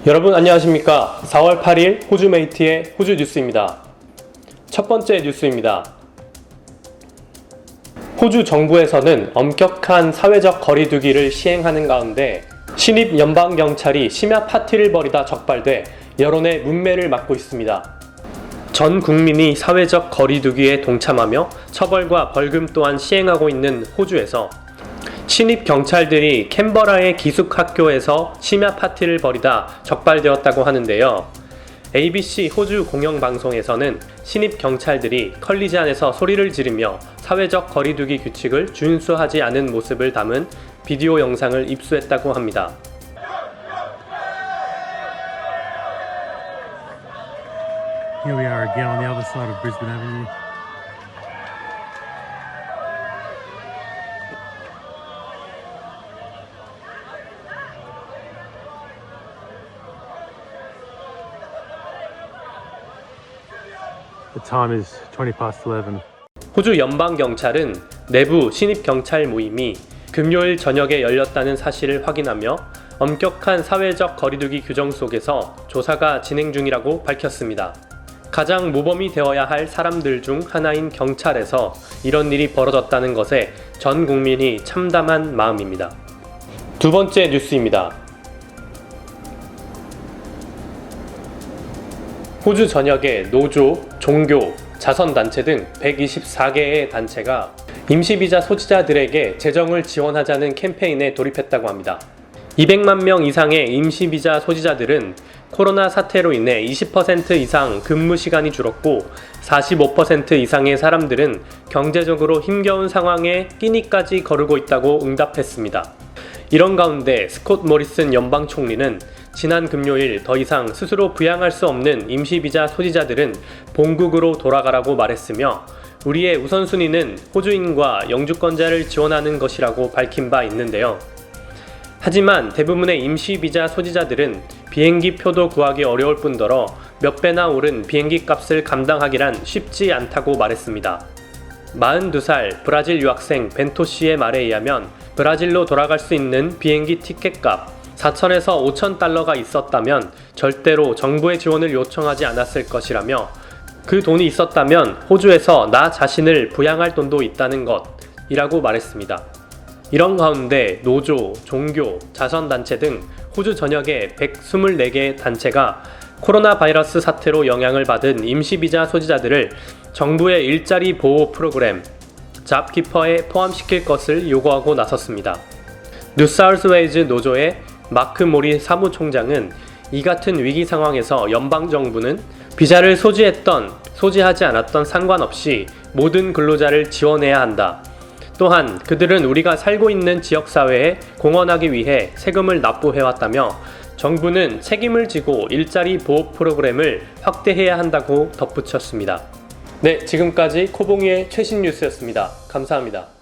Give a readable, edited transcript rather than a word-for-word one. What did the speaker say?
여러분 안녕하십니까. 4월 8일 호주메이트의 호주 뉴스입니다. 첫 번째 뉴스입니다. 호주 정부에서는 엄격한 사회적 거리두기를 시행하는 가운데 신입 연방경찰이 심야 파티를 벌이다 적발돼 여론의 문매를 맞고 있습니다. 전 국민이 사회적 거리두기에 동참하며 처벌과 벌금 또한 시행하고 있는 호주에서 신입 경찰들이 캔버라의 기숙학교에서 심야 파티를 벌이다 적발되었다고 하는데요. ABC 호주 공영방송에서는 신입 경찰들이 컬리지 안에서 소리를 지르며 사회적 거리두기 규칙을 준수하지 않은 모습을 담은 비디오 영상을 입수했다고 합니다. Here we are again on the other side of Brisbane Avenue. The time is 20 past 11. 호주 연방경찰은 내부 신입경찰 모임이 금요일 저녁에 열렸다는 사실을 확인하며 엄격한 사회적 거리두기 규정 속에서 조사가 진행 중이라고 밝혔습니다. 가장 모범이 되어야 할 사람들 중 하나인 경찰에서 이런 일이 벌어졌다는 것에 전 국민이 참담한 마음입니다. 두 번째 뉴스입니다. 호주 전역의 노조, 종교, 자선단체 등 124개의 단체가 임시비자 소지자들에게 재정을 지원하자는 캠페인에 돌입했다고 합니다. 200만 명 이상의 임시비자 소지자들은 코로나 사태로 인해 20% 이상 근무 시간이 줄었고 45% 이상의 사람들은 경제적으로 힘겨운 상황에 끼니까지 거르고 있다고 응답했습니다. 이런 가운데 스콧 모리슨 연방 총리는 지난 금요일 더 이상 스스로 부양할 수 없는 임시비자 소지자들은 본국으로 돌아가라고 말했으며 우리의 우선순위는 호주인과 영주권자를 지원하는 것이라고 밝힌 바 있는데요. 하지만 대부분의 임시비자 소지자들은 비행기 표도 구하기 어려울 뿐더러 몇 배나 오른 비행기 값을 감당하기란 쉽지 않다고 말했습니다. 42살 브라질 유학생 벤토 씨의 말에 의하면 브라질로 돌아갈 수 있는 비행기 티켓값 4,000에서 5,000달러가 있었다면 절대로 정부의 지원을 요청하지 않았을 것이라며 그 돈이 있었다면 호주에서 나 자신을 부양할 돈도 있다는 것이라고 말했습니다. 이런 가운데 노조, 종교, 자선단체 등 호주 전역의 124개 단체가 코로나 바이러스 사태로 영향을 받은 임시비자 소지자들을 정부의 일자리 보호 프로그램 잡키퍼에 포함시킬 것을 요구하고 나섰습니다. 뉴사우스웨일즈 노조의 마크 모리 사무총장은 이 같은 위기 상황에서 연방정부는 비자를 소지했던, 소지하지 않았던 상관없이 모든 근로자를 지원해야 한다. 또한 그들은 우리가 살고 있는 지역사회에 공헌하기 위해 세금을 납부해왔다며 정부는 책임을 지고 일자리 보호 프로그램을 확대해야 한다고 덧붙였습니다. 네, 지금까지 코봉이의 최신 뉴스였습니다. 감사합니다.